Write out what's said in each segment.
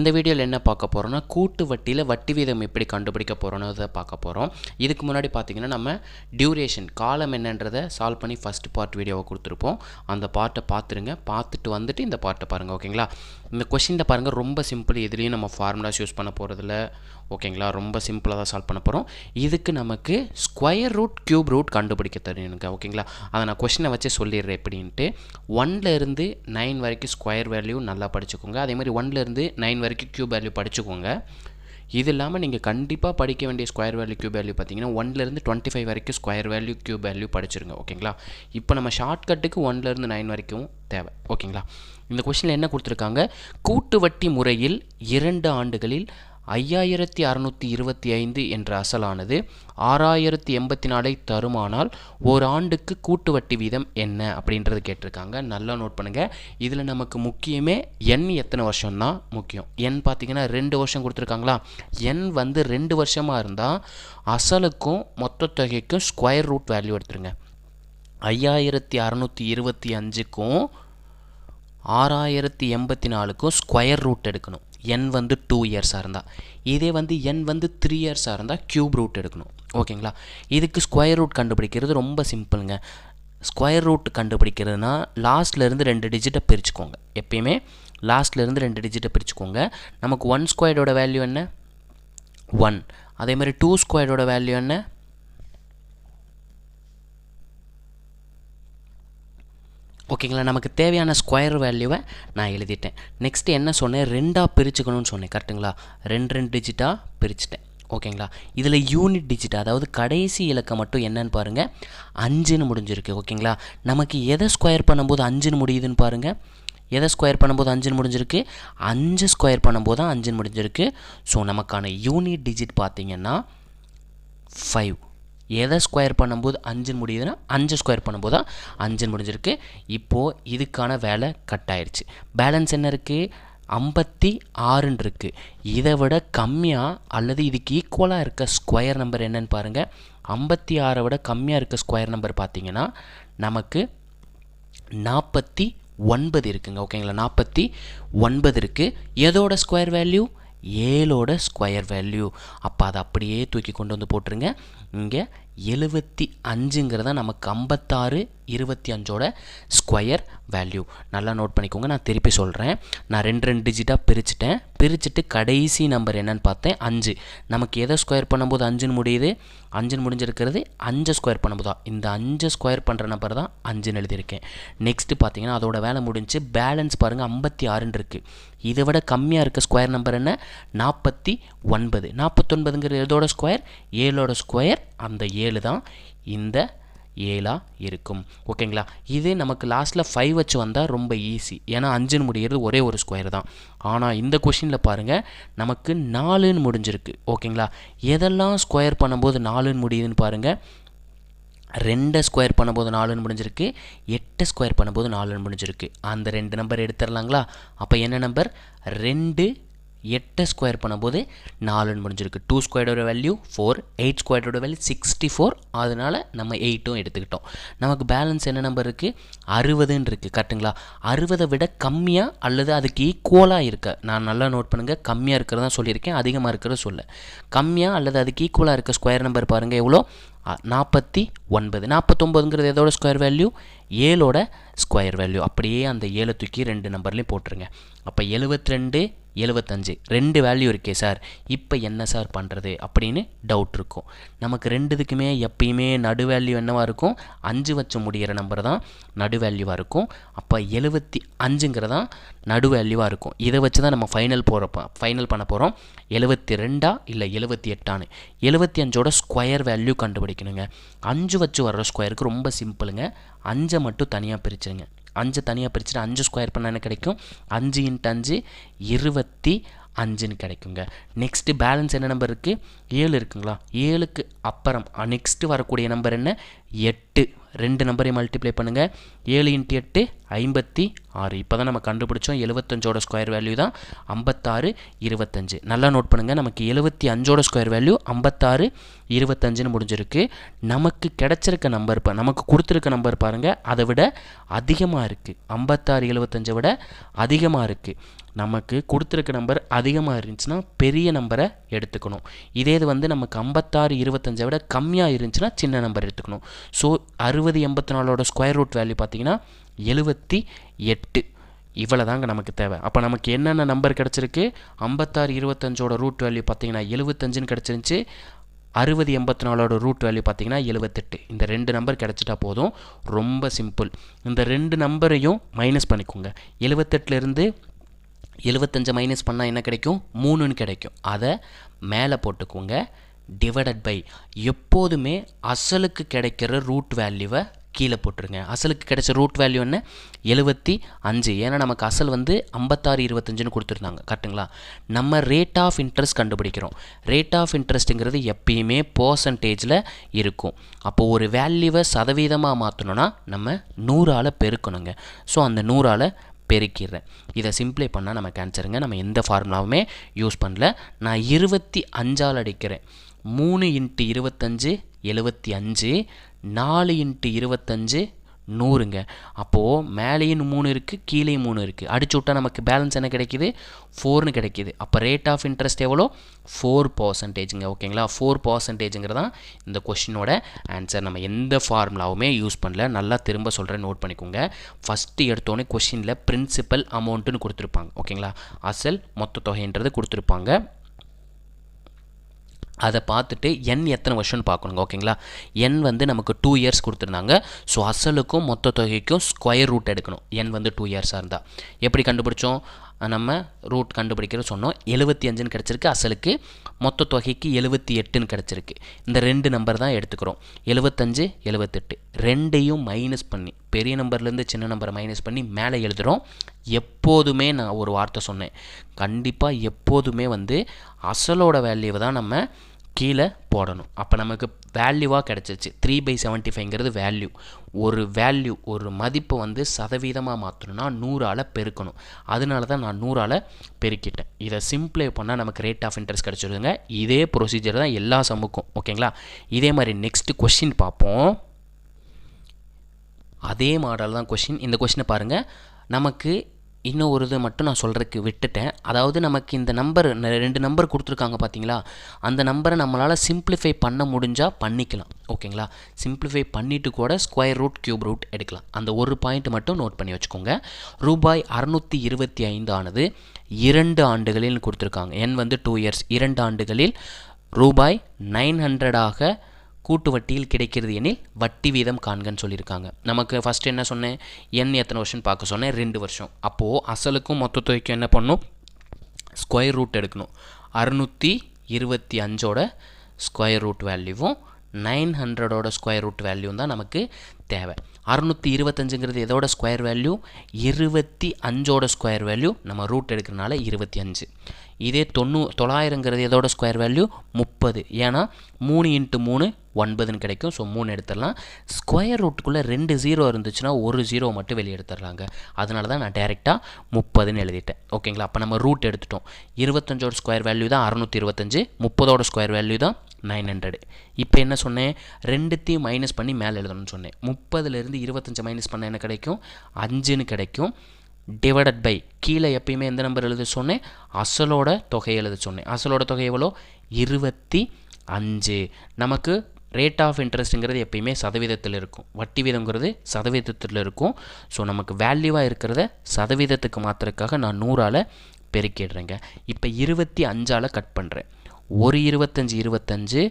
இந்த வீடியோவில் என்ன பார்க்க போகிறோம்னா கூட்டு வட்டியில் வட்டி வீதம் எப்படி கண்டுபிடிக்க போகிறோன்னு பார்க்க போகிறோம். இதுக்கு முன்னாடி பார்த்திங்கன்னா நம்ம டியூரேஷன் காலம் என்னன்றதை சால்வ் பண்ணி ஃபஸ்ட் பார்ட் வீடியோவை கொடுத்துருப்போம். அந்த பார்ட்டை பார்த்துருங்க, பார்த்துட்டு வந்துட்டு இந்த பார்ட்டை பாருங்கள். ஓகேங்களா, இந்த கொஷினில் பாருங்கள் ரொம்ப சிம்பிள். இதுலேயும் நம்ம ஃபார்முலாஸ் யூஸ் பண்ண போகிறதில்ல. ஓகேங்களா, ரொம்ப சிம்பிளாக தான் சால்வ் பண்ண போகிறோம். இதுக்கு நமக்கு ஸ்கொயர் ரூட் கியூப் ரூட் கண்டுபிடிக்க தெரியுங்க. ஓகேங்களா, அதை நான் கொஷினை வச்சு சொல்லிடுறேன் எப்படின்ட்டு. 1லேருந்து 9 வரைக்கும் ஸ்கொயர் வேல்யூ நல்லா படிச்சுக்கோங்க. அதே மாதிரி 1லேருந்து 9 வரைக்கும் கியூப் வேல்யூ படிச்சுக்கோங்க. இது இல்லாமல் நீங்கள் கண்டிப்பாக படிக்க வேண்டிய ஸ்கொயர் வேல்யூ கியூப் வேல்யூ பார்த்தீங்கன்னா 1லேருந்து 25 வரைக்கும் ஸ்கொயர் வேல்யூ கியூப் வேல்யூ படிச்சிருங்க. ஓகேங்களா, இப்போ நம்ம ஷார்ட்கட்டுக்கு 1லேருந்து 9 வரைக்கும் தேவை. ஓகேங்களா, இந்த கொஸ்டினில் என்ன கொடுத்துருக்காங்க, கூட்டு வட்டி முறையில் 2 ஆண்டுகளில் 5625 என்ற அசலானது 6084 தருமானால் ஒரு ஆண்டுக்கு கூட்டு வட்டி வீதம் என்ன அப்படின்றது கேட்டிருக்காங்க. நல்லா நோட் பண்ணுங்கள். இதில் நமக்கு முக்கியமே எண் எத்தனை வருஷம் தான் முக்கியம். எண் பார்த்தீங்கன்னா 2 வருஷம் கொடுத்துருக்காங்களா. எண் வந்து 2 வருஷமாக இருந்தால் அசலுக்கும் மொத்த தொகைக்கும் ஸ்கொயர் ரூட் வேல்யூ எடுத்துருங்க. 5625க்கும் 6084க்கும் ஸ்கொயர் ரூட் எடுக்கணும். என் வந்து 2 இயர்ஸாக இருந்தால், இதே வந்து என் வந்து 3 இயர்ஸாக இருந்தால் க்யூப் ரூட் எடுக்கணும். ஓகேங்களா, இதுக்கு ஸ்கொயர் ரூட் கண்டுபிடிக்கிறது ரொம்ப சிம்பிளுங்க. Square root கண்டுபிடிக்கிறதுனா லாஸ்ட்லேருந்து 2 டிஜிட்டை பிரிச்சுக்கோங்க. எப்பயுமே லாஸ்ட்லேருந்து 2 டிஜிட்டை பிரிச்சுக்கோங்க. நமக்கு 1 ஸ்கொயரோட வேல்யூ என்ன, 1. அதே மாதிரி 2 ஸ்கொயரோட வேல்யூ என்ன, ஓகேங்களா. நமக்கு தேவையான ஸ்கொயர் வேல்யூவை நான் எழுதிட்டேன். நெக்ஸ்ட்டு என்ன சொன்னேன், 2ஆக பிரிச்சுக்கணும்னு சொன்னேன். கரெக்டுங்களா, 2 டிஜிட்டாக பிரிச்சுட்டேன். ஓகேங்களா, இதில் யூனிட் டிஜிட் அதாவது கடைசி இலக்கம் மட்டும் என்னன்னு பாருங்கள், 5ன்னு முடிஞ்சிருக்கு. ஓகேங்களா, நமக்கு எதை ஸ்கொயர் பண்ணும்போது 5ன்னு முடியுதுன்னு பாருங்கள். எதை ஸ்கொயர் பண்ணும்போது 5ன்னு முடிஞ்சிருக்கு, 5 ஸ்கொயர் பண்ணும்போது தான் 5ன்னு முடிஞ்சிருக்கு. ஸோ நமக்கான யூனிட் டிஜிட் பார்த்திங்கன்னா 5. எதை ஸ்கொயர் பண்ணும்போது 5ன்னு முடியுதுன்னா 5 ஸ்கொயர் பண்ணும்போது தான் 5ன்னு முடிஞ்சிருக்கு. இப்போது இதுக்கான வேலை கட் ஆயிடுச்சு. பேலன்ஸ் என்ன இருக்குது, 56 இருக்குது. இதை விட கம்மியாக அல்லது இதுக்கு ஈக்குவலாக இருக்க ஸ்கொயர் நம்பர் என்னன்னு பாருங்கள். 56 விட கம்மியாக இருக்க ஸ்கொயர் நம்பர் பார்த்திங்கன்னா நமக்கு 49 இருக்குங்க. ஓகேங்களா, 49 இருக்குது. எதோட ஸ்கொயர் வேல்யூ, 7ஓட ஸ்கொயர் வேல்யூ. அப்போ அதை அப்படியே தூக்கி கொண்டு வந்து போட்டுருங்க. இங்கே 75ங்கிறத நமக்கு 5625ஓட ஸ்கொயர் வேல்யூ. நல்லா நோட் பண்ணிக்கோங்க. நான் திருப்பி சொல்கிறேன். நான் 2 டிஜிட்டாக பிரிச்சுட்டு கடைசி நம்பர் என்னன்னு பார்த்தேன், 5. நமக்கு எதை ஸ்கொயர் பண்ணும்போது 5ன்னு முடியுது, 5ன்னு முடிஞ்சிருக்கிறது 5 ஸ்கொயர் பண்ணும்போது தான். இந்த 5 ஸ்கொயர் பண்ணுற நம்பர் தான் 5ன்னு எழுதியிருக்கேன். நெக்ஸ்ட்டு பார்த்தீங்கன்னா அதோட வேலை முடிஞ்சு. பேலன்ஸ் பாருங்கள் 56 இருக்குது. இதை விட கம்மியாக இருக்க ஸ்கொயர் நம்பர் என்ன, 49. 49ங்கிறது எதோட ஸ்கொயர், 7ஓட ஸ்கொயர். அந்த 7 தான் இந்த 7ஆக இருக்கும். ஓகேங்களா, இது நமக்கு லாஸ்ட்டில் 5 வச்சு வந்தால் ரொம்ப ஈஸி. ஏன்னா 5ன்னு முடிகிறது ஒரே ஒரு ஸ்கொயர் தான். ஆனால் இந்த கொஷினில் பாருங்கள் நமக்கு 4ன்னு முடிஞ்சிருக்கு. ஓகேங்களா, எதெல்லாம் ஸ்கொயர் பண்ணும்போது 4ன்னு முடியுதுன்னு பாருங்கள். 2 ஸ்கொயர் பண்ணும்போது 4ன்னு முடிஞ்சிருக்கு, 8 ஸ்கொயர் பண்ணும்போது 4ன்னு முடிஞ்சிருக்கு. அந்த 2 நம்பர் எடுத்துடலாங்களா. அப்போ என்ன நம்பர், 2, 8 ஸ்கொயர் பண்ணும்போது 4ன்னு முடிஞ்சிருக்கு. 2 ஸ்கொயரோட வேல்யூ 4, 8 ஸ்கொயரோட வேல்யூ 64. அதனால் நம்ம 8ம் எடுத்துக்கிட்டோம். நமக்கு பேலன்ஸ் என்ன நம்பர் இருக்குது, 60ன்னு இருக்குது. கரெக்டுங்களா, 60 விட கம்மியாக அல்லது அதுக்கு ஈக்குவலாக இருக்க, நான் நல்லா நோட் பண்ணுங்கள், கம்மியாக இருக்கிறதா சொல்லியிருக்கேன், அதிகமாக இருக்கிறத சொல்ல. கம்மியாக அல்லது அதுக்கு ஈக்குவலாக இருக்க ஸ்கொயர் நம்பர் பாருங்கள் எவ்வளோ, 49. 49ங்கிறது எதோட ஸ்கொயர் வேல்யூ, 7ஓட ஸ்கொயர் வேல்யூ. அப்படியே அந்த 7 தூக்கி 2 நம்பர்லேயும் போட்டுருங்க. அப்போ 72, 75 2 வேல்யூ இருக்கே சார், இப்போ என்ன சார் பண்ணுறது அப்படின்னு டவுட் இருக்கும். நமக்கு 2த்துக்குமே எப்பயுமே நடு வேல்யூ என்னவாக இருக்கும், 5 வச்சு முடிகிற நம்பர் தான் நடு வேல்யூவாக இருக்கும். அப்போ 75ங்கிறதான் நடு வேல்யூவாக இருக்கும். இதை வச்சு தான் நம்ம ஃபைனல் பண்ண போகிறோம். 72 இல்லை 78. 75ஓட ஸ்கொயர் வேல்யூ கண்டுபிடிக்கணுங்க. 5 வச்சு வர்ற ஸ்கொயருக்கு ரொம்ப சிம்பிளுங்க. 5 மட்டும் தனியாக பிரிச்சுருங்க. 5 தனியாக பிரிச்சுட்டு 5 ஸ்கொயர் பண்ணால் என்ன கிடைக்கும், 5 × 5 25ன்னு கிடைக்குங்க. நெக்ஸ்ட்டு பேலன்ஸ் என்ன நம்பர் இருக்குது, 7 இருக்குங்களா. 7க்கு அப்புறம் நெக்ஸ்ட்டு வரக்கூடிய நம்பர் என்ன, 8. 2 நம்பரையும் மல்டிப்ளை பண்ணுங்கள். 7 × 8 56. இப்போ தான் நம்ம கண்டுபிடிச்சோம் 75ஓட ஸ்கொயர் வேல்யூ தான் 56 25. நல்லா நோட் பண்ணுங்கள். நமக்கு 75ஓட ஸ்கொயர் வேல்யூ 56 25ன்னு முடிஞ்சிருக்கு. நமக்கு கிடச்சிருக்க நம்பர் நமக்கு கொடுத்துருக்க நம்பர் பாருங்கள் அதை விட அதிகமாக இருக்குது. 56 75 விட அதிகமாக இருக்குது. நமக்கு கொடுத்துருக்க நம்பர் அதிகமாக இருந்துச்சுன்னா பெரிய நம்பரை எடுத்துக்கணும். இதே இது வந்து நமக்கு 56 25 விட கம்மியாக இருந்துச்சுன்னா சின்ன நம்பர் எடுத்துக்கணும். ஸோ 60 84ஓட ஸ்கொயர் ரூட் வேல்யூ பார்த்தீங்கன்னா 78. இவ்வளோ தாங்க நமக்கு தேவை. அப்போ நமக்கு என்னென்ன நம்பர் கிடச்சிருக்கு, 56 25ஓட ரூட் வேல்யூ பார்த்தீங்கன்னா 75ன்னு கிடச்சிருந்துச்சு. 60 84ஓட ரூட் வேல்யூ பார்த்தீங்கன்னா 78. இந்த 2 நம்பர் கிடச்சிட்டா போதும். ரொம்ப சிம்பிள். இந்த 2 நம்பரையும் மைனஸ் பண்ணிக்கோங்க. 78லேருந்து 75 மைனஸ் பண்ணால் என்ன கிடைக்கும், 3ன்னு கிடைக்கும். அதை மேலே போட்டுக்கோங்க. டிவைடட் பை எப்போதுமே அசலுக்கு கிடைக்கிற ரூட் வேல்யூவை கீழே போட்டுருங்க. அசலுக்கு கிடைச்ச ரூட் வேல்யூ என்ன, 75. ஏன்னா நமக்கு அசல் வந்து 56 25ன்னு கொடுத்துருந்தாங்க, கரெக்டுங்களா? நம்ம ரேட் ஆஃப் இன்ட்ரெஸ்ட் கண்டுபிடிக்கிறோம். ரேட் ஆஃப் இன்ட்ரெஸ்ட்டுங்கிறது எப்பயுமே பர்சன்டேஜில் இருக்கும். அப்போது ஒரு வேல்யூவை சதவீதமாக மாற்றணுன்னா நம்ம 100ஆல் பெருக்கணுங்க. ஸோ அந்த 100ஆல் பெருக்கிடுறேன். இதை சிம்ப்ளை பண்ணால் நமக்கு ஆன்சருங்க. நம்ம எந்த ஃபார்முலாவுமே யூஸ் பண்ணல. நான் 25ஆல் அடிக்கிறேன். 3 × 25 75, 4 × 25 100ங்க. அப்போது மேலேயும் 3 இருக்குது, கீழேயும் 3 இருக்குது. அடிச்சு விட்டால் நமக்கு பேலன்ஸ் என்ன கிடைக்கிது, 4ன்னு கிடைக்கிது. அப்போ ரேட் ஆஃப் இன்ட்ரெஸ்ட் எவ்வளோ, 4%. ஓகேங்களா? 4%ங்கிறதான் இந்த கொஷினோட ஆன்சர். நம்ம எந்த ஃபார்முலாவுமே யூஸ் பண்ணல. நல்லா திரும்ப சொல்கிறேன், நோட் பண்ணிக்கோங்க. ஃபஸ்ட்டு எடுத்தோடனே கொஷினில் பிரின்சிபல் அமௌண்ட்டுன்னு கொடுத்துருப்பாங்க. ஓகேங்களா? அசல் மொத்த தொகைன்றது கொடுத்துருப்பாங்க. அதை பார்த்துட்டு என் எத்தனை வருஷம்னு பார்க்கணுங்க. ஓகேங்களா? என் வந்து நமக்கு 2 இயர்ஸ் கொடுத்துருந்தாங்க. ஸோ அசலுக்கும் மொத்த தொகைக்கும் ஸ்கொயர் ரூட் எடுக்கணும். என் வந்து 2 இயர்ஸாக இருந்தால் எப்படி கண்டுபிடிச்சோம், நம்ம ரூட் கண்டுபிடிக்கிற சொன்னோம். 75ன்னு கிடச்சிருக்கு அசலுக்கு, மொத்த தொகைக்கு 78ன்னு கிடச்சிருக்கு. இந்த 2 நம்பர் தான் எடுத்துக்கிறோம். 75 78 ரெண்டையும் மைனஸ் பண்ணி, பெரிய நம்பர்லேருந்து சின்ன நம்பரை மைனஸ் பண்ணி மேலே எழுதுகிறோம். எப்போதுமே நான் ஒரு வார்த்தை சொன்னேன், கண்டிப்பாக எப்போதுமே வந்து அசலோட வேல்யூவை தான் நம்ம கீழே போடணும். அப்போ நமக்கு வேல்யூவாக கிடச்சிருச்சு. 3/75ங்கிறது வேல்யூ. ஒரு மதிப்பை வந்து சதவீதமாக மாற்றணும்னா 100ஆல் பெருக்கணும். அதனால தான் நான் 100ஆல் பெருக்கிட்டேன். இதை சிம்பிளை பண்ணால் நமக்கு ரேட் ஆஃப் இன்ட்ரெஸ்ட் கிடச்சிடுங்க. இதே ப்ரொசீஜர் தான் எல்லா சம்முக்கும். ஓகேங்களா? இதே மாதிரி நெக்ஸ்ட்டு கொஷின் பார்ப்போம். அதே மாடல் தான் கொஷின். இந்த கொஷினை பாருங்கள். நமக்கு இன்னும் ஒரு இது மட்டும் நான் சொல்கிறதுக்கு விட்டுட்டேன். அதாவது நமக்கு இந்த நம்பர் 2 நம்பர் கொடுத்துருக்காங்க பார்த்தீங்களா, அந்த நம்பரை நம்மளால் சிம்பிளிஃபை பண்ண முடிஞ்சால் பண்ணிக்கலாம். ஓகேங்களா? சிம்பிளிஃபை பண்ணிவிட்டு கூட ஸ்கொயர் ரூட் கியூப் ரூட் எடுக்கலாம். அந்த ஒரு பாயிண்ட் மட்டும் நோட் பண்ணி வச்சுக்கோங்க. ரூபாய் 625 ஆனது 2 ஆண்டுகளில் கொடுத்துருக்காங்க. என் வந்து 2 இயர்ஸ். 2 ஆண்டுகளில் ரூபாய் 900 கூட்டு வட்டியில் கிடைக்கிறது எனில் வட்டி வீதம் காண்கன்னு சொல்லியிருக்காங்க. நமக்கு ஃபஸ்ட்டு என்ன சொன்னேன், என் எத்தனை வருஷம்னு பார்க்க சொன்னேன், 2 வருஷம். அப்போது அசலுக்கும் மொத்த தொகைக்கும் என்ன பண்ணணும், ஸ்கொயர் ரூட் எடுக்கணும். 625ஓட ஸ்கொயர் ரூட் வேல்யூவும் 900ஓட ஸ்கொயர் ரூட் வேல்யூவும் தான் நமக்கு தேவை. 625ங்கிறது எதோட ஸ்கொயர் வேல்யூ, 25ஓட ஸ்கொயர் வேல்யூ. நம்ம ரூட் எடுக்கிறனால 25. இதே 900ங்கிறது எதோட ஸ்கொயர் வேல்யூ 30. ஏன்னா 3 × 3 9ன்னு கிடைக்கும். ஸோ 3 எடுத்துடலாம். ஸ்கொயர் ரூட்டுக்குள்ளே 2 0 இருந்துச்சுன்னா ஒரு 0 மட்டும் வெளியே எடுத்துடலாங்க. அதனால தான் நான் டேரெக்டாக 30ன்னு எழுதிட்டேன். ஓகேங்களா? அப்போ நம்ம ரூட் எடுத்துட்டோம். 25ஓட ஸ்கொயர் வேல்யூ தான் 625, 30ஓட ஸ்கொயர் வேல்யூ தான் 900. இப்போ என்ன சொன்னேன், 2த்தையும் மைனஸ் பண்ணி மேலே எழுதணும்னு சொன்னேன். 30லேருந்து 25 மைனஸ் பண்ண என்ன கிடைக்கும், 5ன்னு கிடைக்கும். டிவைடட் பை கீழே எப்பயுமே எந்த நம்பர் எழுத சொன்னேன், அசலோட தொகை எழுத சொன்னேன். அசலோட தொகை எவ்வளோ, 25. நமக்கு ரேட் ஆஃப் இன்ட்ரெஸ்ட்டுங்கிறது எப்பயுமே சதவீதத்தில் இருக்கும், வட்டி வீதங்கிறது சதவீதத்தில் இருக்கும். ஸோ நமக்கு வேல்யூவாக இருக்கிறத சதவீதத்துக்கு மாற்றுறதுக்காக நான் 100ஆல் பெருக்கிடுறேங்க. இப்போ 25ஆல் கட் பண்ணுறேன். ஒரு 25 25,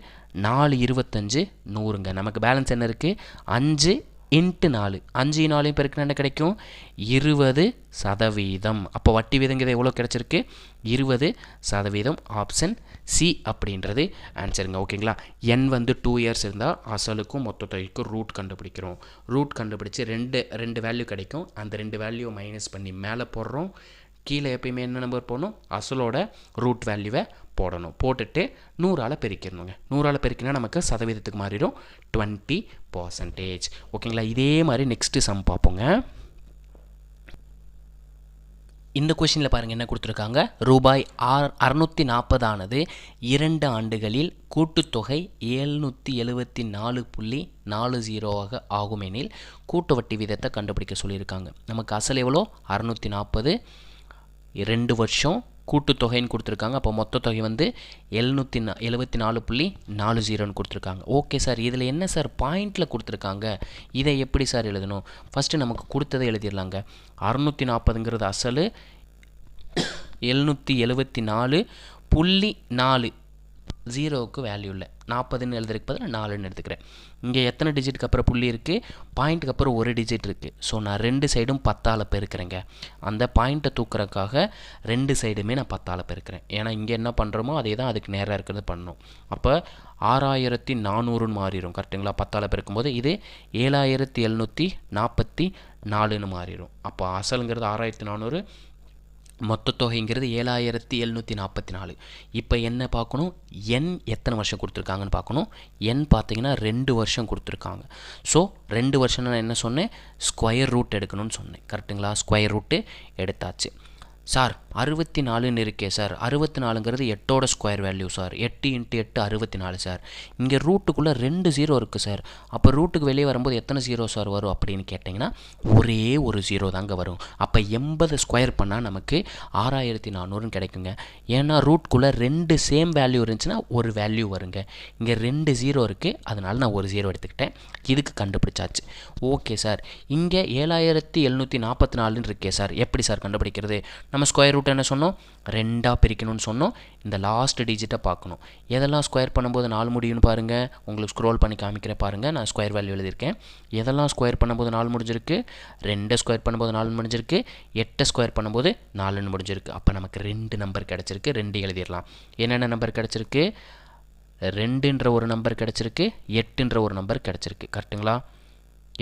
4 25 100ங்க. நமக்கு பேலன்ஸ் என்ன இருக்குது, 5 × 4. 5 4 பெருக்கினா என்ன கிடைக்கும், 20%. அப்போ வட்டி வீதங்கிறது எவ்வளோ கிடச்சிருக்கு, 20%. ஆப்ஷன் சி அப்படின்றது ஆன்சருங்க. ஓகேங்களா? என் வந்து 2 இயர்ஸ் இருந்தால் அசலுக்கும் மொத்த தொகைக்கும் ரூட் கண்டுபிடிக்கிறோம். ரூட் கண்டுபிடிச்சி ரெண்டு வேல்யூ கிடைக்கும். அந்த 2 வேல்யூவை மைனஸ் பண்ணி மேலே போடுறோம். கீழே எப்பயுமே என்ன நம்பர் போடணும், அசலோட ரூட் வேல்யூவை போடணும். போட்டுட்டு 100ஆல் பெருக்கிடணுங்க. 100ஆல் பெருக்கினா நமக்கு சதவீதத்துக்கு மாறிடும் 20%. ஓகேங்களா? இதே மாதிரி நெக்ஸ்ட்டு சம் பார்ப்போங்க. இந்த கொஷினில் பாருங்கள் என்ன கொடுத்துருக்காங்க, ரூபாய் 640 ஆனது 2 ஆண்டுகளில் கூட்டுத்தொகை 774.40 ஆகும் எனில் கூட்டு வட்டி வீதத்தை கண்டுபிடிக்க சொல்லியிருக்காங்க. நமக்கு அசல் எவ்வளோ, 640, 2 வருஷம் கூட்டுத்தொகைன்னு கொடுத்துருக்காங்க. அப்போ மொத்த தொகை வந்து 774.40 கொடுத்துருக்காங்க. ஓகே சார், இதில் என்ன சார் பாயிண்டில் கொடுத்துருக்காங்க, இதை எப்படி சார் எழுதணும்? ஃபஸ்ட்டு நமக்கு கொடுத்ததை எழுதிடலாங்க. 640ங்கிறது அசல், 774.4 ஜீரோவுக்கு வேல்யூ இல்லை, 40ன்னு எழுதுறதுக்கு பதிலாக 4ன்னு எடுத்துக்கிறேன். இங்கே எத்தனை டிஜிட்டுக்கு அப்புறம் புள்ளி இருக்குது? பாயிண்ட்டுக்கு அப்புறம் ஒரு டிஜிட் இருக்குது. ஸோ நான் 2 சைடும் 10ஆல் பெருக்கிறேங்க. அந்த பாயிண்ட்டை தூக்குறதுக்காக 2 சைடுமே நான் 10ஆல் பெருக்கிறேன். ஏன்னா இங்கே என்ன பண்ணுறோமோ அதே தான் அதுக்கு நேராக இருக்கிறது பண்ணணும். அப்போ 6400ன்னு மாறிடும் கரெக்டுங்களா? 10ஆல் பெருக்கும்போது இது 7744ன்னு மாறிடும். அப்போ அசலுங்கிறது 6400, மொத்த தொகைங்கிறது 7744. இப்போ என்ன பார்க்கணும்? என் எத்தனை வருஷம் கொடுத்துருக்காங்கன்னு பார்க்கணும். என் பார்த்தீங்கன்னா 2 வருஷம் கொடுத்துருக்காங்க. ஸோ 2 வருஷம் நான் என்ன சொன்னேன்? ஸ்கொயர் ரூட் எடுக்கணும்னு சொன்னேன் கரெக்டுங்களா? ஸ்கொயர் ரூட்டு எடுத்தாச்சு. சார் 64ன்னு இருக்கே சார், 64ங்கிறது 8ஓட ஸ்கொயர் வேல்யூ சார், 8 × 8 64 சார். இங்கே ரூட்டுக்குள்ளே 2 0 இருக்குது சார். அப்போ ரூட்டுக்கு வெளியே வரும்போது எத்தனை 0 சார் வரும் அப்படின்னு கேட்டிங்கன்னா ஒரே ஒரு 0 தாங்க வரும். அப்போ 80 ஸ்கொயர் பண்ணால் நமக்கு 6400ன்னு கிடைக்குங்க. ஏன்னா ரூட்டுக்குள்ளே 2 சேம் வேல்யூ இருந்துச்சுன்னா ஒரு வேல்யூ வருங்க. இங்கே 2 0 இருக்குது, அதனால் நான் ஒரு 0 எடுத்துக்கிட்டேன். இதுக்கு கண்டுபிடிச்சாச்சு. ஓகே சார், இங்கே 7744ன்னு இருக்கே சார், எப்படி சார் கண்டுபிடிக்கிறது? நம்ம ஸ்கொயர் ரூட் என்ன சொன்னோம்? 2ஆக பிரிக்கணும்னு சொன்னோம். இந்த லாஸ்ட் டிஜிட்டை பார்க்கணும். எதெல்லாம் ஸ்கொயர் பண்ணும்போது 4 முடியும்னு பாருங்கள். உங்களுக்கு ஸ்க்ரோல் பண்ணி காமிக்கிறேன் பாருங்கள். நான் ஸ்கொயர் வேல்யூ எழுதியிருக்கேன். எதெல்லாம் ஸ்கொயர் பண்ணும்போது 4 முடிஞ்சிருக்கு? 2 ஸ்கொயர் பண்ணும்போது 4 முடிஞ்சிருக்கு, 8 ஸ்கொயர் பண்ணும்போது 4ன்னு முடிஞ்சிருக்கு. அப்போ நமக்கு 2 நம்பர் கிடச்சிருக்கு. 2 எழுதிடலாம். என்னென்ன நம்பர் கிடச்சிருக்கு? 2ன்ற ஒரு நம்பர் கிடச்சிருக்கு, 8ன்ற ஒரு நம்பர் கிடச்சிருக்கு கரெக்டுங்களா?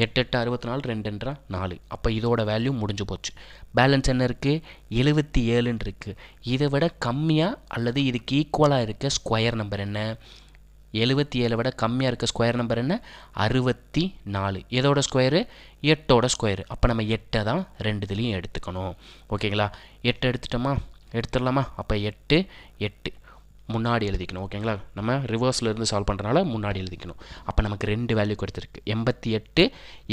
8 8 64, 2ன்ற 4. அப்போ இதோட வேல்யூ முடிஞ்சு போச்சு. பேலன்ஸ் என்ன இருக்குது? 77ன்னு இருக்குது. இதை விட கம்மியாக அல்லது இதுக்கு ஈக்குவலாக இருக்க ஸ்கொயர் நம்பர் என்ன? 77 விட கம்மியாக இருக்க ஸ்கொயர் நம்பர் என்ன? 64. எதோட ஸ்கொயரு? 8ஓட ஸ்கொயரு. அப்போ நம்ம 8 தான் 2 எடுத்துக்கணும். ஓகேங்களா? 8 எடுத்துட்டோமா? எடுத்துடலாமா? அப்போ 8 8 முன்னாடி எழுதிக்கணும். ஓகேங்களா? நம்ம ரிவர்ஸில் இருந்து சால்வ் பண்ணுறனால முன்னாடி எழுதிக்கணும். அப்போ நமக்கு 2 வேல்யூ கிடச்சிருக்கு. 88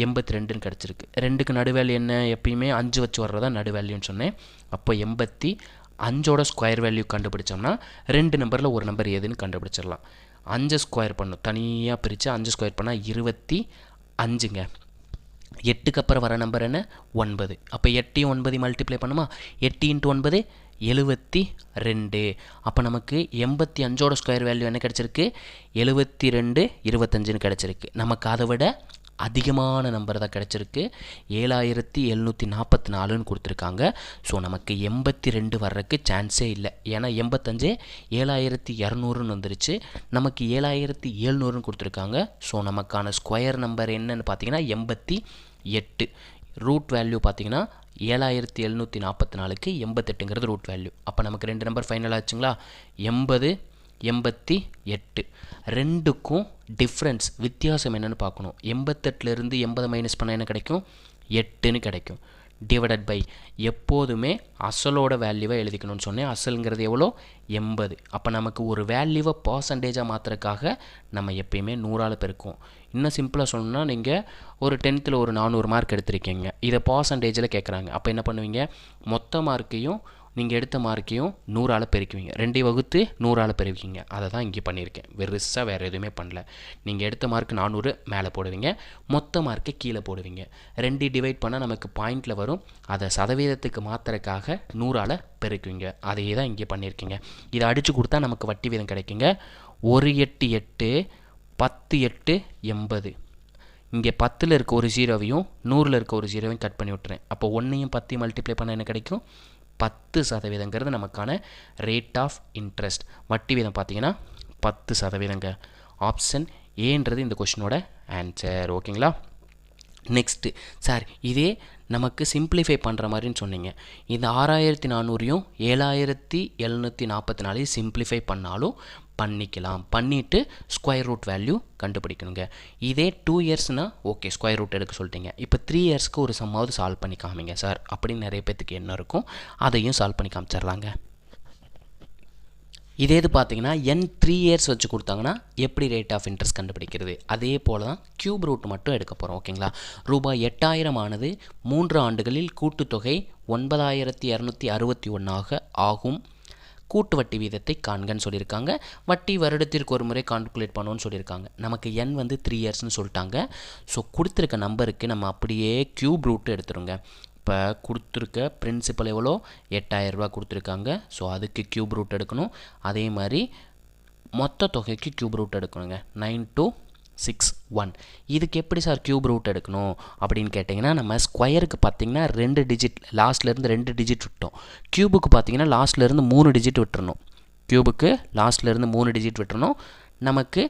82ன்னு கிடச்சிருக்கு. 2க்கு நடு வேல்யூ என்ன? எப்பயுமே 5 வச்சு வர்றதா நடு வேல்யூன்னு சொன்னேன். அப்போ 85ஓட ஸ்கொயர் வேல்யூ கண்டுபிடிச்சோம்னா 2 நம்பரில் ஒரு நம்பர் எதுன்னு கண்டுபிடிச்சிடலாம். 5 ஸ்கொயர் பண்ணும், தனியாக பிரித்து 5 ஸ்கொயர் பண்ணால் 25ங்க. 8க்கு அப்புறம் வர நம்பர் என்ன? 9. அப்போ 8 9 மல்டிப்ளை பண்ணுமா? 8 × 9 72. அப்போ நமக்கு 85ஓட ஸ்கொயர் வேல்யூ என்ன கிடச்சிருக்கு? 72 25ன்னு கிடச்சிருக்கு. நமக்கு அதை விட அதிகமான நம்பர் தான் கிடச்சிருக்கு. 7744ன்னு கொடுத்துருக்காங்க. ஸோ நமக்கு 82 வர்றதுக்கு சான்ஸே இல்லை. ஏன்னா 85 7200ன்னு வந்துருச்சு. நமக்கு 7700ன்னு கொடுத்துருக்காங்க. ஸோ நமக்கான ஸ்கொயர் நம்பர் என்னன்னு பார்த்தீங்கன்னா 88. ரூட் வேல்யூ பார்த்தீங்கன்னா 7744க்கு 88ங்கிறது ரூட் வேல்யூ. அப்போ நமக்கு 2 நம்பர் ஃபைனல் ஆச்சுங்களா? 80 88. ரெண்டுக்கும் டிஃப்ரென்ஸ் வித்தியாசம் என்னென்னு பார்க்கணும். 88லேருந்து 80 மைனஸ் பண்ணால் என்ன கிடைக்கும்? 8ன்னு கிடைக்கும். டிவைடட் பை எப்போதுமே அசலோட வேல்யூவை எழுதிக்கணும்னு சொன்னேன். அசலுங்கிறது எவ்வளோ? 80. அப்போ நமக்கு ஒரு வேல்யூவை பர்சன்டேஜாக மாற்றுறதுக்காக நம்ம எப்பயுமே 100ஆல் பெருக்குவோம். இன்னும் சிம்பிளாக சொல்லணும்னா நீங்கள் ஒரு 10th ஒரு 400 மார்க் எடுத்திருக்கீங்க, இதை பர்சன்டேஜில் கேட்குறாங்க. அப்போ என்ன பண்ணுவீங்க? மொத்த மார்க்கையும் நீங்கள் எடுத்த மார்க்கையும் 100ஆல் பெருக்குவீங்க. 2 வகுத்து 100ஆல் பெருக்குவீங்க. அதை தான் இங்கே பண்ணியிருக்கேன். வெறுசாக வேறு எதுவுமே பண்ணல. நீங்கள் எடுத்த மார்க் 400 மேலே போடுவீங்க, மொத்த மார்க்கை கீழே போடுவீங்க. 2 டிவைட் பண்ணால் நமக்கு பாயிண்டில் வரும். அதை சதவீதத்துக்கு மாற்றுறதுக்காக 100ஆல் பெருக்குவீங்க. அதையே தான் இங்கே பண்ணியிருக்கீங்க. இதை அடித்து கொடுத்தா நமக்கு வட்டி வீதம் கிடைக்குங்க. 1 8 8 10 8 80. இங்கே 10ல் இருக்க ஒரு 0வையும் 100ல் இருக்க ஒரு 0வையும் கட் பண்ணி விட்டுறேன். அப்போ 1ஐயும் 10ஐயும் மல்டிப்ளை பண்ணால் என்ன கிடைக்கும்? 10% நமக்கான ரேட் ஆஃப் இன்ட்ரெஸ்ட். வட்டி வீதம் பார்த்தீங்கன்னா 10%. ஆப்ஷன் ஏன்றது இந்த கொஷினோட ஆன்சர். ஓகேங்களா? நெக்ஸ்ட்டு சார், இதே நமக்கு சிம்பிளிஃபை பண்ணுற மாதிரின்னு சொன்னீங்க. இந்த 6400யும் 7744 சிம்பிளிஃபை பண்ணாலும் பண்ணிக்கலாம். பண்ணிவிட்டு ஸ்கொயர் ரூட் வேல்யூ கண்டுபிடிக்கணுங்க. இதே 2 இயர்ஸ்னால் ஓகே, ஸ்கொயர் ரூட் எடுக்க சொல்லிட்டீங்க. இப்போ 3 இயர்ஸ்க்கு ஒரு சம்மாவது சால்வ் பண்ணி காமிங்க சார் அப்படின்னு நிறைய பேர்த்துக்கு என்ன இருக்கும், அதையும் சால்வ் பண்ணி காமிச்சிடலாங்க. இதே இது பார்த்தீங்கன்னா n 3 இயர்ஸ் வச்சு கொடுத்தாங்கன்னா எப்படி ரேட் ஆஃப் இன்ட்ரெஸ்ட் கண்டுபிடிக்கிறது, அதே போல் தான் கியூப் ரூட் மட்டும் எடுக்க போகிறோம். ஓகேங்களா, ரூபாய் 8000 ஆனது 3 ஆண்டுகளில் கூட்டுத்தொகை 9261 ஆகும். கூட்டு வட்டி வீதத்தை காண்கன்னு சொல்லியிருக்காங்க. வட்டி வருடத்திற்கு ஒரு முறை கால்குலேட் பண்ணணும்னு சொல்லியிருக்காங்க. நமக்கு n வந்து 3 இயர்ஸ்னு சொல்லிட்டாங்க. ஸோ கொடுத்துருக்க நம்பருக்கு நம்ம அப்படியே கியூப் ரூட் எடுத்துருங்க. இப்போ கொடுத்துருக்க பிரின்சிபல் எவ்வளோ, 8000 ரூபா கொடுத்துருக்காங்க. ஸோ அதுக்கு கியூப் ரூட் எடுக்கணும். அதே மாதிரி மொத்த தொகைக்கு கியூப் ரூட் எடுக்கணுங்க. 9261. இதுக்கு எப்படி சார் கியூப் ரூட் எடுக்கணும் அப்படின்னு கேட்டிங்கன்னா, நம்ம ஸ்கொயருக்கு பார்த்திங்கன்னா 2 டிஜிட் லாஸ்ட்லேருந்து 2 டிஜிட் விட்டோம். கியூபுக்கு பார்த்திங்கன்னா லாஸ்ட்லேருந்து 3 டிஜிட் விட்டுறணும். கியூபுக்கு லாஸ்ட்லேருந்து 3 டிஜிட் விட்டுறணும். நமக்கு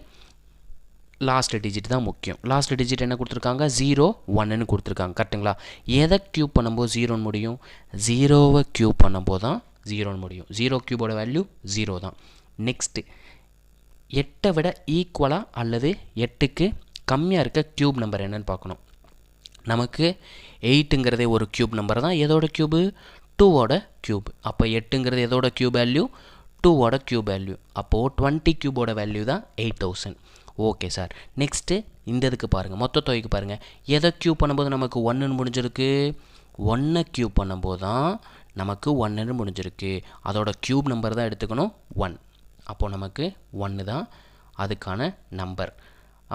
லாஸ்ட் டிஜிட் தான் முக்கியம். லாஸ்ட் டிஜிட் என்ன கொடுத்துருக்காங்க, 0 1ன்னு கொடுத்துருக்காங்க. கரெக்டுங்களா, எதை க்யூப் பண்ணும்போது 0ன்னு முடியும், 0வை க்யூப் பண்ணும்போது தான் 0ன்னு முடியும். 0 க்யூபோட வேல்யூ 0 தான். நெக்ஸ்ட்டு 8 விட ஈக்குவலாக அல்லது 8க்கு கம்மியாக இருக்க க்யூப் நம்பர் என்னன்னு பார்க்கணும். நமக்கு 8ங்கிறதே ஒரு க்யூப் நம்பர் தான். எதோட க்யூபு, 2வோட க்யூப். அப்போ 8ங்கிறது எதோட க்யூப் வேல்யூ, 2வோட க்யூப் வேல்யூ. அப்போது 20 க்யூபோட வேல்யூ தான் 8000. Okay sir. நெக்ஸ்ட்டு இந்த இதுக்கு பாருங்கள், மொத்த தொகைக்கு பாருங்கள். எதை க்யூப் பண்ணும்போது நமக்கு 1ன்னு முடிஞ்சிருக்கு, 1 க்யூப் பண்ணும்போது தான் நமக்கு 1ன்னு முடிஞ்சிருக்கு. அதோட க்யூப் நம்பர் தான் எடுத்துக்கணும் 1. அப்போது நமக்கு 1 தான் அதுக்கான நம்பர்.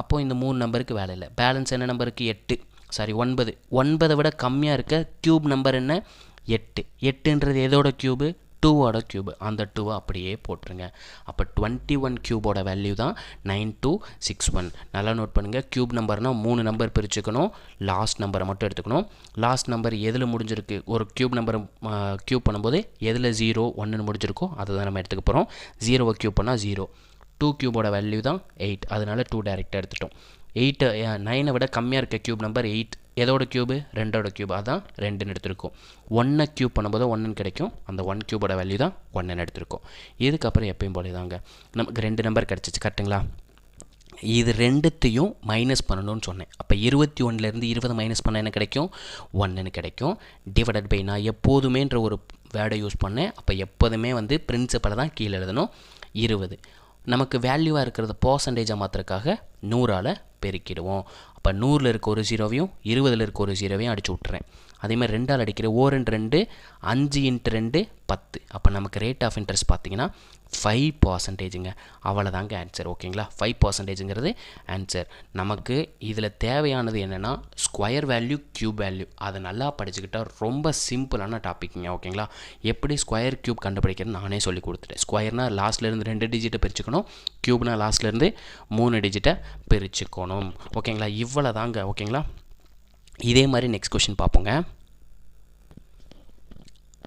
அப்போது இந்த 3 நம்பருக்கு வேலை இல்லை. பேலன்ஸ் என்ன நம்பருக்கு, 8 சாரி 9. 9 விட கம்மியாக இருக்க க்யூப் நம்பர் என்ன, 8. 8ன்றது எதோட க்யூபு, 2வோட க்யூபு. அந்த 2வை அப்படியே போட்டுருங்க. அப்போ 21 க்யூபோட வேல்யூ தான் 9261. நல்லா நோட் பண்ணுங்கள். க்யூப் நம்பர்னால் 3 நம்பர் பிரிச்சுக்கணும். லாஸ்ட் நம்பரை மட்டும் எடுத்துக்கணும். லாஸ்ட் நம்பர் எதில் முடிஞ்சிருக்கு, ஒரு க்யூப் நம்பரை க்யூப் பண்ணும்போது எதில் 0 1ன்னு முடிஞ்சிருக்கோ அதை தான் நம்ம எடுத்துக்க போகிறோம். 0வை க்யூப் பண்ணால் 0. 2 க்யூபோட வேல்யூ தான் 8. அதனால் 2 டேரெக்டாக எடுத்துட்டோம். 9 விட கம்மியாக இருக்க க்யூப் நம்பர் 8. எதோட க்யூபு, 2ஓட க்யூப். அதான் 2ன்னு எடுத்திருக்கோம். 1 க்யூப் பண்ணும்போது 1ன்னு கிடைக்கும். அந்த 1 க்யூபோட வேல்யூ தான் 1ன்னு எடுத்திருக்கோம். இதுக்கப்புறம் எப்பயும் போல தாங்க நமக்கு 2 நம்பர் கிடச்சிச்சு. கரெக்டுங்களா, இது ரெண்டுத்தையும் மைனஸ் பண்ணணும்னு சொன்னேன். அப்போ 21லேருந்து 20 மைனஸ் பண்ணால் என்ன கிடைக்கும், 1ன்னு கிடைக்கும். டிவைடட் பை, நான் எப்போதுமேன்ற ஒரு வேர்டை யூஸ் பண்ணேன். அப்போ எப்போதுமே வந்து பிரின்சிபலை தான் கீழே எழுதணும். 20 நமக்கு வேல்யூவாக இருக்கிறத பர்சன்டேஜாக மாற்றுறதுக்காக 100ஆல் பெருக்கிடுவோம். அப்போ 100ல் இருக்க ஒரு 0வையும் 20ல் இருக்க ஒரு 0வையும் அடிச்சு விட்டுறேன். அதேமாதிரி 2ஆல் அடிக்கிறேன். 2 5 × 2 10. அப்போ நமக்கு ரேட் ஆஃப் இன்ட்ரெஸ்ட் பார்த்தீங்கன்னா 5%. அவ்வளோதாங்க ஆன்சர். ஓகேங்களா, 5%ங்கிறது ஆன்சர். நமக்கு இதில் தேவையானது என்னென்னா ஸ்கொயர் வேல்யூ, க்யூப் வேல்யூ. அதை நல்லா படிச்சுக்கிட்டால் ரொம்ப சிம்பிளான டாப்பிக்குங்க. ஓகேங்களா, எப்படி ஸ்கொயர் க்யூப் கண்டுபிடிக்கிறது நானே சொல்லி கொடுத்துட்டேன். ஸ்கொயர்னால் லாஸ்ட்லேருந்து 2 டிஜிட்டை பிரிச்சுக்கணும். க்யூப்னா லாஸ்ட்லேருந்து 3 டிஜிட்டை பிரிச்சுக்கணும். ஓகேங்களா, இவ்வளோ தாங்க. ஓகேங்களா, இதே மாதிரி நெக்ஸ்ட் கொஷின் பார்ப்போங்க.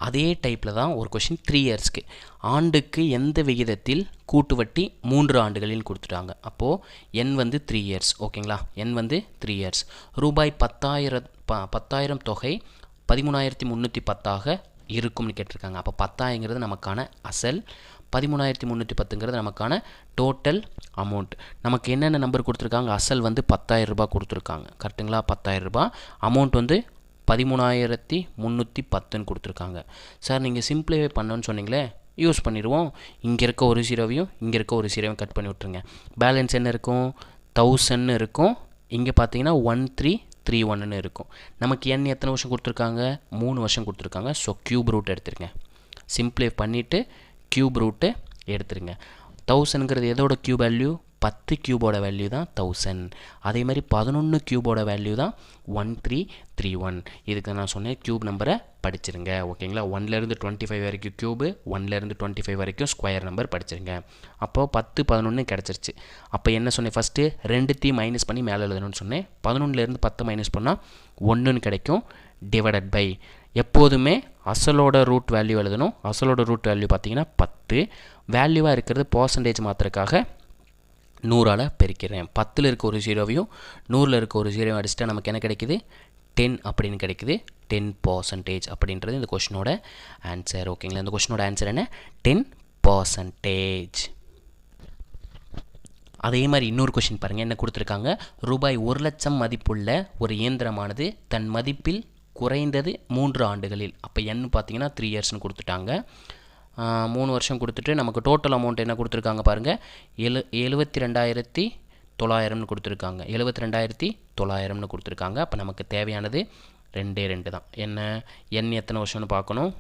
அதே டைப்பில் தான் ஒரு கொஷின் 3 இயர்ஸ்க்கு. ஆண்டுக்கு எந்த விகிதத்தில் கூட்டு வட்டி 3 ஆண்டுகளில் கொடுத்துட்டாங்க. அப்போது n வந்து 3 இயர்ஸ். ஓகேங்களா, n வந்து 3 இயர்ஸ். ரூபாய் 10,000 தொகை 13,310 இருக்கும்னு கேட்டிருக்காங்க. அப்போ 10,000ங்கிறது நமக்கான அசல், 13,310ங்கிறது நமக்கான டோட்டல் அமௌண்ட். நமக்கு என்னென்ன நம்பர் கொடுத்துருக்காங்க, அசல் வந்து 10,000 ரூபாய் கொடுத்துருக்காங்க. கரெக்டுங்களா, 10,000 ரூபாய். அமௌண்ட் வந்து 13,310ன்னு கொடுத்துருக்காங்க. சார் நீங்கள் சிம்பிளிஃபை பண்ணணும்னு சொன்னீங்களே, யூஸ் பண்ணிடுவோம். இங்கே இருக்க ஒரு 0வையும் இங்கே இருக்க ஒரு 0வையும் கட் பண்ணி விட்ருங்க. பேலன்ஸ் என்ன இருக்கும், 1000ன்னு இருக்கும். இங்கே பார்த்தீங்கன்னா 1331ன்னு இருக்கும். நமக்கு n எத்தனை வருஷம் கொடுத்துருக்காங்க, 3 வருஷம் கொடுத்துருக்காங்க. ஸோ க்யூப் ரூட் எடுத்துருங்க. சிம்பிளிஃபை பண்ணிவிட்டு க்யூப் ரூட்டு எடுத்துருங்க. 1000ங்கிறது எதோட க்யூப் வேல்யூ, 10 க்யூபோட வேல்யூ தான் 1000. அதே மாதிரி 11 க்யூபோட வேல்யூ தான் 1331. இதுக்கு நான் சொன்னேன் க்யூப் நம்பரை படிச்சிருங்க. ஓகேங்களா, 1லேருந்து 25 வரைக்கும் க்யூபு, 1லேருந்து 25 வரைக்கும் ஸ்கொயர் நம்பர் படிச்சிருங்க. அப்போது 10 11 கிடச்சிருச்சு. அப்போ என்ன சொன்னேன், ஃபஸ்ட்டு 2த்தையும் மைனஸ் பண்ணி மேலே எழுதணும்னு சொன்னேன். 11லேருந்து 10 மைனஸ் பண்ணால் 1ன்னு கிடைக்கும். டிவைடட் பை, எப்போதுமே அசலோட ரூட் வேல்யூ எழுதணும். அசலோட ரூட் வேல்யூ பார்த்தீங்கன்னா 10. வேல்யூவாக இருக்கிறது பர்சன்டேஜ் மாற்றுறதுக்காக 100ஆல் பெருக்கிறேன். 10ல் இருக்க ஒரு 0வையும் 100ல் இருக்க ஒரு 0வையும் அடிச்சுட்டா நமக்கு என்ன கிடைக்குது, 10 அப்படின்னு கிடைக்குது. 10% அப்படின்றது இந்த கொஷினோட ஆன்சர். ஓகேங்களா, இந்த கொஷினோட ஆன்சர் என்ன, 10%. அதே மாதிரி இன்னொரு கொஷின் பாருங்கள், என்ன கொடுத்துருக்காங்க. ரூபாய் 1,00,000 மதிப்புள்ள ஒரு இயந்திரமானது தன் மதிப்பில் குறைந்தது 3 ஆண்டுகளில். அப்போ n பார்த்தீங்கன்னா 3 இயர்ஸ்னு கொடுத்துட்டாங்க. 3 வருஷம் கொடுத்துட்டு நமக்கு டோட்டல் அமௌண்ட் என்ன கொடுத்துருக்காங்க பாருங்கள், 72,900 கொடுத்துருக்காங்க. 72,900 கொடுத்துருக்காங்க. அப்போ நமக்கு தேவையானது 2 தான். என்ன என் எத்தனை வருஷம்னு பார்க்கணும்.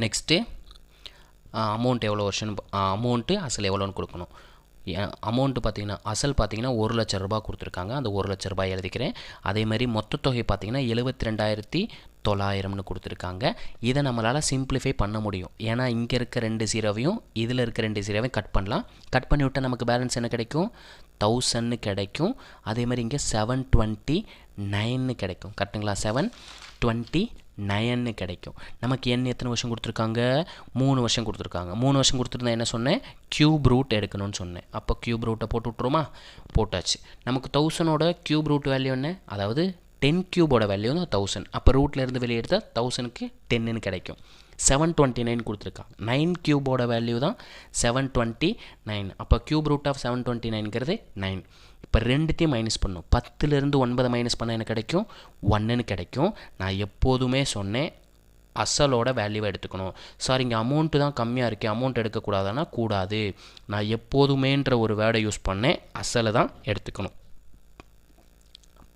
நெக்ஸ்ட்டு அமௌண்ட் எவ்வளோ வருஷம்னு அமௌண்ட்டு அசல் எவ்வளோன்னு கொடுக்கணும். அமௌண்ட்டு பார்த்திங்கன்னா அசல் பார்த்திங்கன்னா 1,00,000 ரூபா கொடுத்துருக்காங்க. அந்த 1,00,000 ரூபாய் எழுதிக்கிறேன். அதேமாதிரி மொத்த தொகை பார்த்திங்கன்னா 72,900 கொடுத்துருக்காங்க. இதை நம்மளால் சிம்பிளிஃபை பண்ண முடியும். ஏன்னா இங்கே இருக்க 2 ஜீரோவையும் இதில் இருக்க 2 ஜீரோவையும் கட் பண்ணலாம். கட் பண்ணி விட்டால் நமக்கு பேலன்ஸ் என்ன கிடைக்கும், 1000 கிடைக்கும். அதேமாதிரி இங்கே 729 கிடைக்கும். கரெக்டுங்களா, 729 கிடைக்கும். நமக்கு எண் எத்தனை வருஷம் கொடுத்துருக்காங்க, 3 வருஷம் கொடுத்துருக்காங்க. 3 வருஷம் கொடுத்துருந்தா என்ன சொன்னேன், க்யூப் ரூட் எடுக்கணும்னு சொன்னேன். அப்போ க்யூப் ரூட்டை போட்டு விட்ருமா, போட்டாச்சு. நமக்கு 1000ஓட க்யூப் ரூட் வேல்யூ என்ன, அதாவது 10 க்யூபோட வேல்யூ தான் 1000. அப்போ ரூட்லேருந்து வெளியே எடுத்தால் 1000க்கு 10ன்னு கிடைக்கும். 729 கொடுத்துருக்காங்க. 9 க்யூபோட வேல்யூ தான் 729. அப்போ க்யூப் ரூட் ஆஃப் 729ங்கிறது 9. இப்போ ரெண்டுத்தையும் மைனஸ் பண்ணும். 10லேருந்து 9 மைனஸ் பண்ணால் என்ன கிடைக்கும், 1ன்னு கிடைக்கும். நான் எப்போதுமே சொன்னேன் அசலோட வேல்யூவை எடுத்துக்கணும். சார் இங்கே அமௌண்ட்டு தான் கம்மியாக இருக்குது, அமௌண்ட் எடுக்கக்கூடாதுன்னா கூடாது. நான் எப்போதுமேன்ற ஒரு வேர்டை யூஸ் பண்ணேன், அசலை தான் எடுத்துக்கணும்.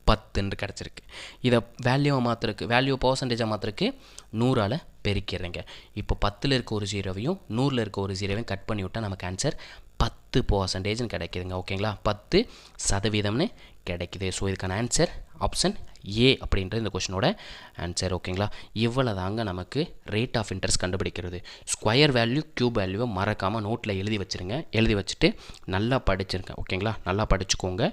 10 கிடச்சிருக்கு. இதை வேல்யூவை மாற்றுறதுக்கு, வேல்யூ பர்சன்டேஜாக மாற்றுறதுக்கு 100ஆல் பெருக்கிறேங்க. இப்போ 10ல் இருக்க ஒரு ஜீரோவையும் 100ல் இருக்க ஒரு ஜீரோவையும் கட் பண்ணி விட்டால் நமக்கு ஆன்சர் 10% கிடைக்குதுங்க. ஓகேங்களா, 10% கிடைக்குது. ஸோ இதுக்கான ஆன்சர் ஆப்ஷன் ஏ அப்படின்ற இந்த கொஷினோட ஆன்சர். ஓகேங்களா, இவ்வளோ தாங்க நமக்கு ரேட் ஆஃப் இன்ட்ரெஸ்ட் கண்டுபிடிக்கிறது. ஸ்கொயர் வேல்யூ க்யூப் வேல்யூவை மறக்காமல் நோட்டில் எழுதி வச்சுருங்க. எழுதி வச்சுட்டு நல்லா படிச்சிருங்க. ஓகேங்களா, நல்லா படிச்சுக்கோங்க.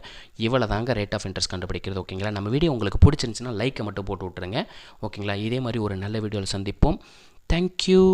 இவ்வளோ தாங்க ரேட் ஆஃப் இன்ட்ரெஸ்ட் கண்டுபிடிக்கிறது. ஓகேங்களா, நம்ம வீடியோ உங்களுக்கு பிடிச்சிருந்துச்சுன்னா லைக்கை மட்டும் போட்டு விட்ருங்க. ஓகேங்களா, இதே மாதிரி ஒரு நல்ல வீடியோவில் சந்திப்போம். தேங்க்யூ.